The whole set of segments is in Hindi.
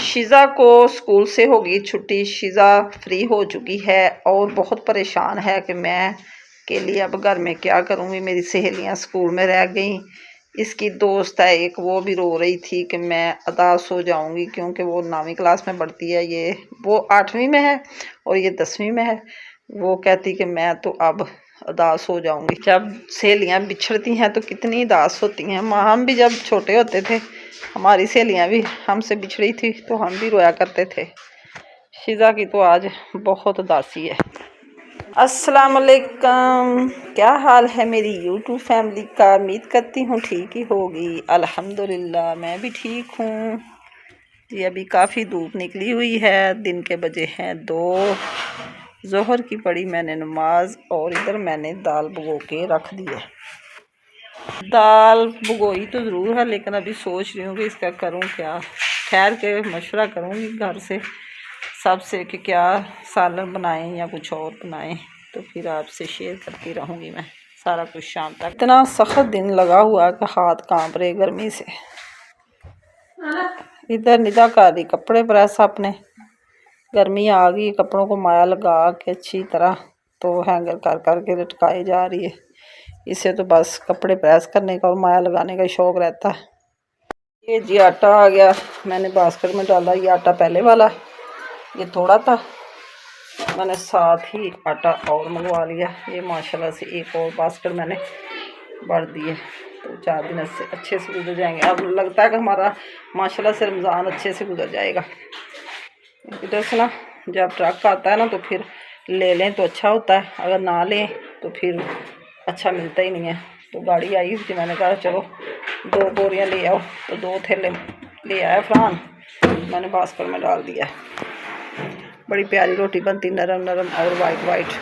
शिज़ा को स्कूल से होगी छुट्टी। शिज़ा फ्री हो चुकी है और बहुत परेशान है कि मैं के लिए अब घर में क्या करूँगी। मेरी सहेलियाँ स्कूल में रह गई। इसकी दोस्त है एक, वो भी रो रही थी कि मैं उदास हो जाऊँगी क्योंकि वो 9वीं क्लास में पढ़ती है, ये वो 8वीं में है और ये 10वीं में है। वो कहती कि मैं तो अब उदास हो जाऊँगी। जब सहेलियाँ बिछड़ती हैं तो कितनी उदास होती हैं। हम भी जब छोटे होते थे, हमारी सहेलियाँ भी हमसे बिछड़ी थी तो हम भी रोया करते थे। शिज़ा की तो आज बहुत उदासी है। अस्सलाम वालेकुम, क्या हाल है मेरी यूट्यूब फैमिली का। उम्मीद करती हूँ ठीक ही होगी। अल्हम्दुलिल्लाह मैं भी ठीक हूँ जी। अभी काफ़ी धूप निकली हुई है, दिन के बजे हैं 2। ज़ोहर की पढ़ी मैंने नमाज और इधर मैंने दाल भिगो के रख दी है। दाल भिगोई तो ज़रूर है लेकिन अभी सोच रही हूँ कि इसका करूँ क्या। ठहर के मशवरा करूँगी घर से सबसे कि क्या सालन बनाएं या कुछ और बनाएं, तो फिर आपसे शेयर करती रहूँगी मैं सारा कुछ शाम तक। इतना सख्त दिन लगा हुआ कि हाथ कांप रहे गर्मी से। इधर निदा कर रही कपड़े प्रेस अपने। गर्मी आ गई, कपड़ों को माया लगा के अच्छी तरह तो हैंगर कर करके लटकाई जा रही है। इसे तो बस कपड़े प्रेस करने का और माया लगाने का शौक़ रहता है। ये जी आटा आ गया, मैंने बास्केट में डाला। ये आटा पहले वाला, ये थोड़ा था, मैंने साथ ही आटा और मंगवा लिया। ये माशाल्लाह से एक और बास्केट मैंने भर दिए तो 4 दिन से अच्छे से गुजर जाएंगे। अब लगता है कि हमारा माशाल्लाह से रमज़ान अच्छे से गुजर जाएगा। इधर से ना जब ट्रक आता है ना तो फिर ले लें तो अच्छा होता है, अगर ना लें तो फिर अच्छा मिलता ही नहीं है। तो गाड़ी आई थी, मैंने कहा चलो 2 बोरियां ले आओ, तो 2 थैले ले आया फरहान, मैंने बास्केट में डाल दिया। बड़ी प्यारी रोटी बनती, नरम नरम और वाइट वाइट।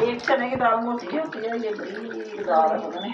एक चने की दाल मोटी होती है, ये बड़ी दाल है मैंने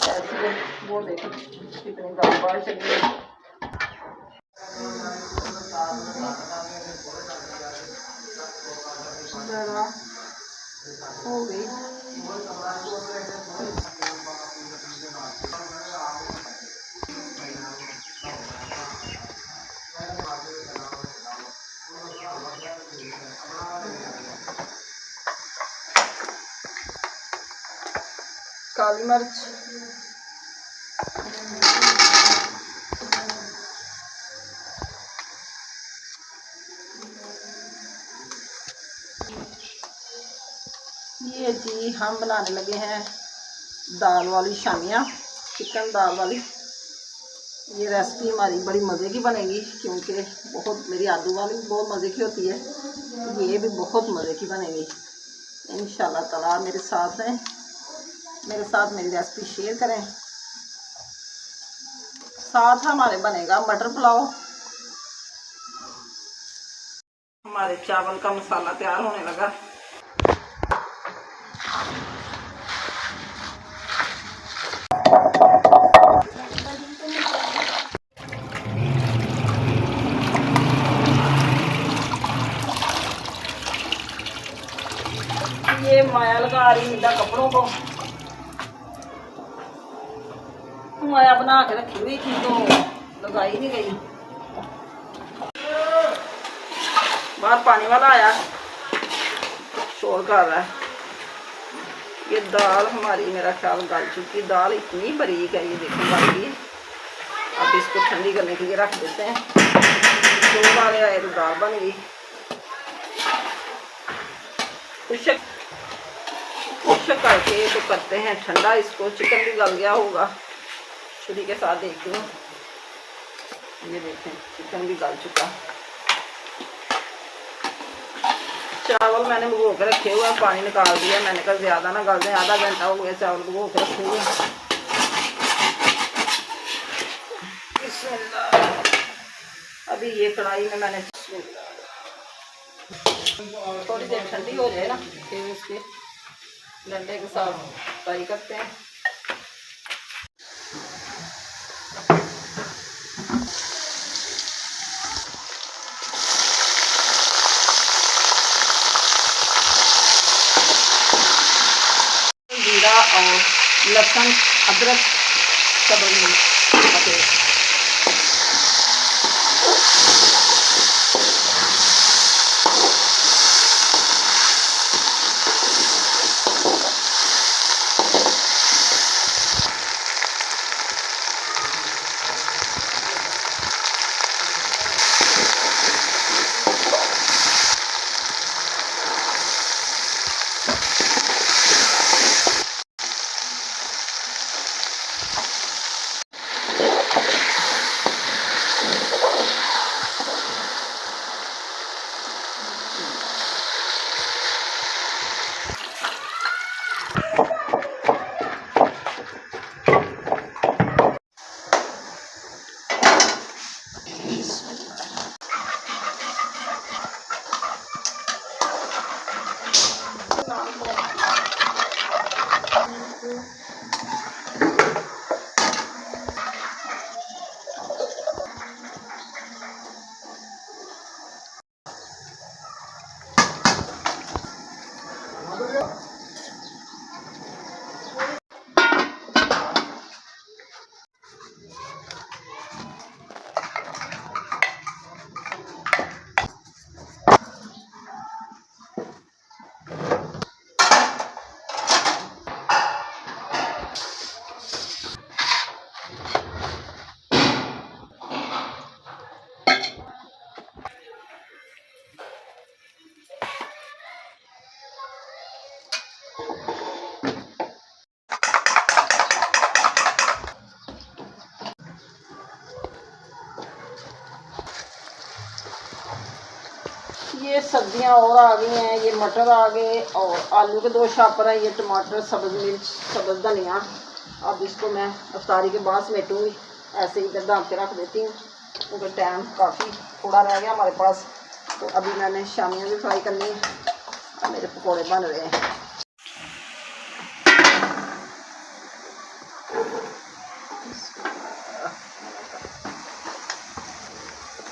ऐसी। वो देखो कितनी दाल बाहर चली है। हो गई काली मिर्च, ये जी हम बनाने लगे हैं दाल वाली शामियाँ, चिकन दाल वाली। ये रेसिपी हमारी बड़ी मज़े की बनेगी क्योंकि बहुत मेरी आलू वाली बहुत मज़े की होती है, ये भी बहुत मज़े की बनेगी इंशाल्लाह ताला। मेरे साथ हैं, मेरे साथ मेरी रेसिपी शेयर करें। साथ हमारे बनेगा मटर पुलाव। हमारे चावल का मसाला तैयार होने लगा। ये माया लगा रही इधर कपड़ों को, माया बना के रखी हुई थी तो लगाई नहीं गई। बाहर पानी वाला आया, शोर कर रहा है। ये दाल हमारी मेरा ख्याल गल चुकी। दाल इतनी बारीक है, ये देखो गल गई। अब इसको ठंडी करने के लिए रख देते हैं। 2 वाले आए तो दाल बन गई। वॉश करके तो करते हैं ठंडा इसको। चिकन भी गल गया होगा, छुरी के साथ देखती हूँ। ये देखें चिकन भी गल चुका। चावल मैंने भिगो के रखे हुए, पानी निकाल दिया। मैंने कहा ज़्यादा ना गल जाए, आधा घंटा हो गया चावल भिगो के रखे हुए। अभी ये कढ़ाई में मैंने थोड़ी देर ठंडी हो जाए ना, फिर इसके डंडे के साथ फ्राई करते हैं। जीरा और लहसुन अदरक सब ये सब्जियां और आ गई हैं। ये मटर आ गए और आलू के 2 शापर हैं। ये टमाटर, सब्ज़ मिर्च, सब्ज़ धनिया। अब इसको मैं अफ्तारी के बाद समेटूँगी। ऐसे ही इधर डाल के रख देती हूँ क्योंकि टाइम काफ़ी थोड़ा रह गया हमारे पास। तो अभी मैंने शामियाँ भी फ्राई करनी है। मेरे पकौड़े बन रहे हैं।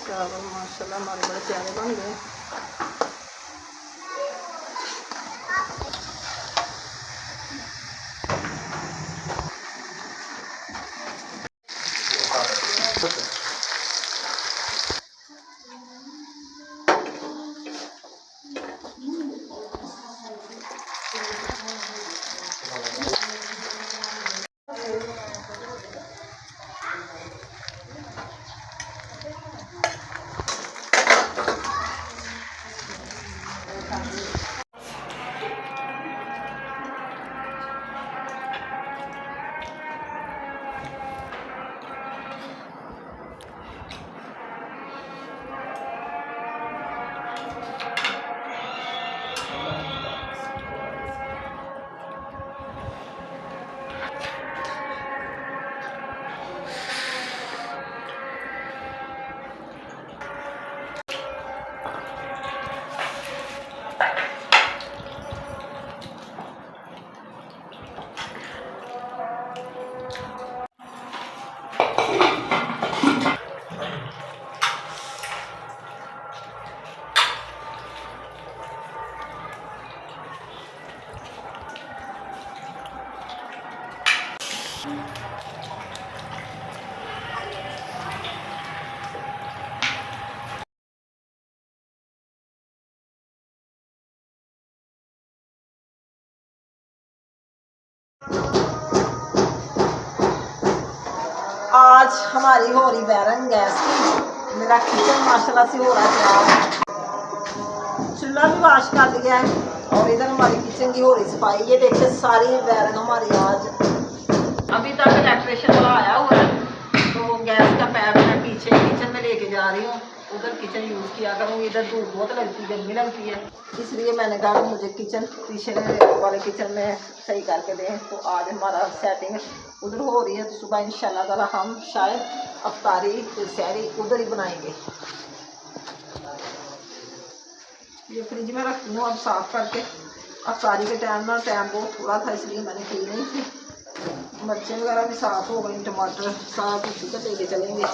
चावल माशाल्लाह हमारे बड़े प्यारे बन गए। आज हमारी हो रही वायरंग गैस की। मेरा किचन माशाल्लाह से हो रहा है तैयार। चूल्हा भी वाश कर लिया है और इधर हमारी किचन की हो रही सफाई। ये देखिए सारी वायरिंग हमारी आज अभी तक इलेक्ट्रिशियन वाला आया हुआ है, तो गैस का पैप मैं पीछे किचन में लेके जा रही हूँ। उधर किचन यूज़ किया करूँगी, इधर धूप बहुत लगती है, गर्मी लगती है, इसलिए मैंने कहा मुझे किचन पीछे वाले किचन में सही करके दें। तो आज हमारा सेटिंग उधर हो रही है, तो सुबह इंशाल्लाह ताला हम शायद अफ्तारी सहरी उधर ही बनाएंगे। ये फ्रिज में रखती हूँ अब साफ़ करके। अफ्तारी के टाइम ना टाइम बहुत थोड़ा था, इसलिए मैंने की नहीं थी। मिर्चें वगैरह भी साफ़ हो गई, टमाटर सारा कुछ इधर लेके चलेंगे।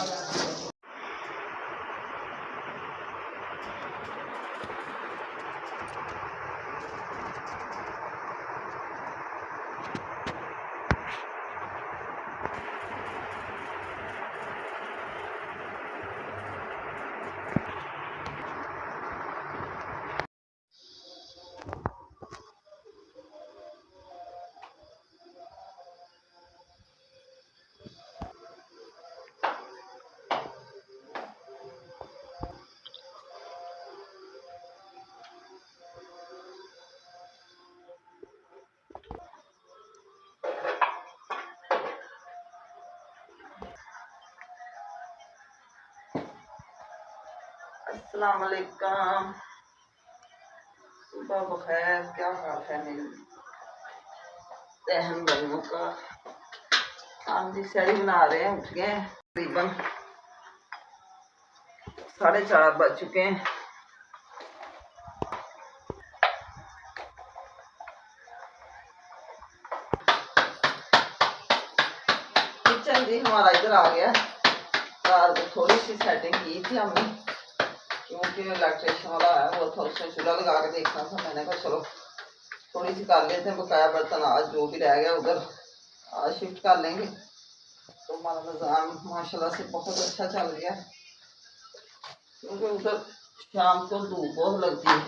अस्सलाम वालेकुम, सुबह बखैर। क्या हाल है मेरी बहन भाइयों का? हम जी सैरी बना रहे हैं, उठ गए हैं, तकरीबन 4:30 बज चुके हैं। किचन जी हमारा इधर आ गया। रात को थोड़ी सी सेटिंग की थी हमने, क्योंकि इलेक्ट्रिशियन वाला है, वो था उसने चूल्हा लगा के देखना था। मैंने कहा चलो थोड़ी सी कर लेते हैं, बकाया बर्तन आज जो भी रह गया उधर आज शिफ्ट कर लेंगे। तो हमारा निज़ाम माशाल्लाह से बहुत अच्छा चल गया, क्योंकि उधर शाम को धूप बहुत लगती है।